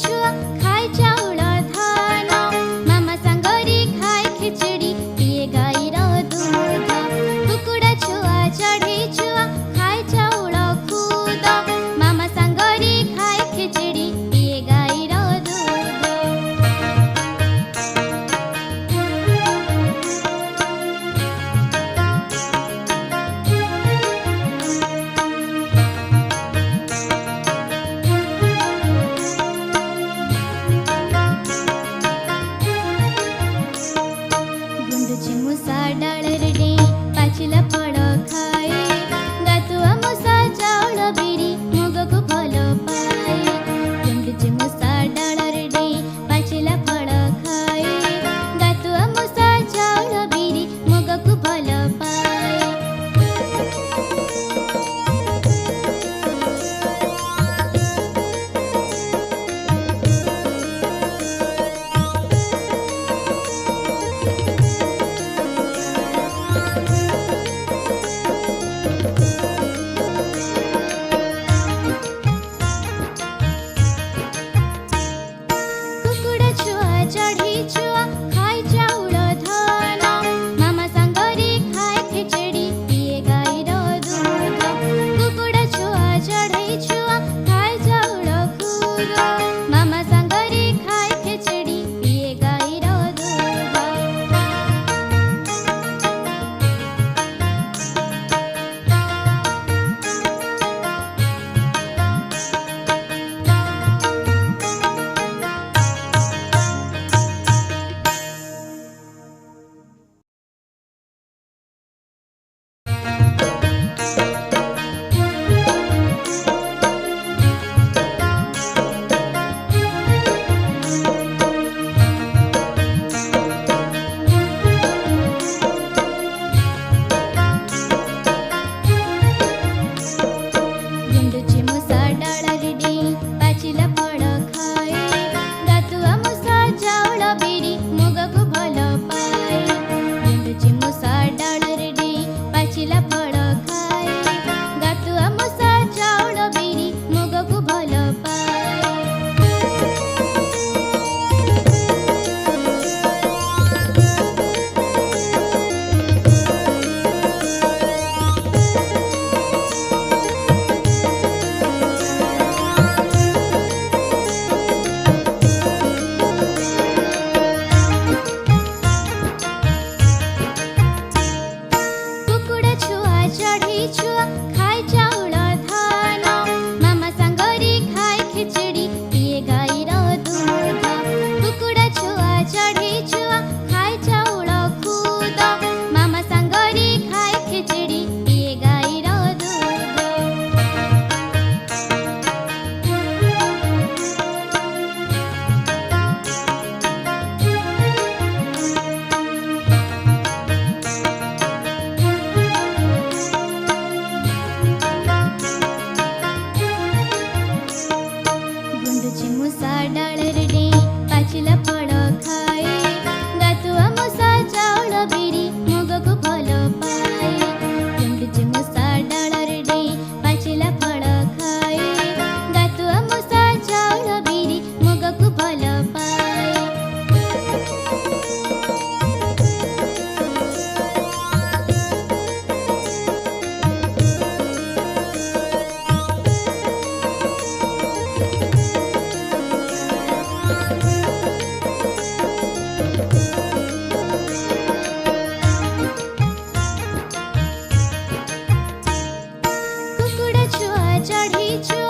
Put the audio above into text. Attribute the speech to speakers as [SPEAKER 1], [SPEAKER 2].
[SPEAKER 1] छुआ खाए चाउल धान मामा सांगरे खाए खिचड़ी पिए गाईर दूध कुकुड़ा छुआ चढ़े छुआ खाए चाउल खुद मामा सांगरे खाए खिचड़ी पिए गाईर दूध। गुंडुची मुसा डाळर डे पाचिला फळ खाए गातुआ मुसा चाउल बिरी मुगକୁ ଭଲ ପାଏ। गुंडुची मुसा डाळर डे पाचिला फळ खाए गातुआ मुसा चाउल बिरी मुगକୁ ଭଲ ପାଏ। कुकुड़ा छुआ चढ़ी छुआ खाए चाउल धान मामा सांगरे खाए खिचड़ी पिए गाईर दूध कुकुड़ा छुआ चढ़ी छुआ खाए चाउल खुद मामा सांगरे खाए खिचड़ी पिए गाईर दूध। गुंडुची मुसा डाळर डे पाचिला फळ खाए गातुआ मुसा चाउल बिरी मुगକୁ ଭଲ ପାଏ। गुंडुची मुसा डाळर डे पाचिला फळ खाए गातुआ मुसा चाउल बिरी मुगକୁ ଭଲ ପାଏ। कुकुड़ा छुआ चढ़ी छुआ खाए चाउल धान मामा सांगरे खाए खिचड़ी पिए गाईर दूध कुकुड़ा छुआ चढ़ी छुआ खाए चाउल खुद मामा सांगरे खाए खिचड़ी पिए गाईर दूध। गुंडुची मुसा डाळर डे पाचिला फळ खाए गातुआ मुसा चाउल बिरी मुगକୁ ଭଲ ପାଏ। गुंडुची मुसा डाळर डे पाचिला फळ खाए गातुआ मुसा चाउल बिरी मुगକୁ ଭଲ ପାଏ। कुकुड़ा छुआ चढ़ी छुआ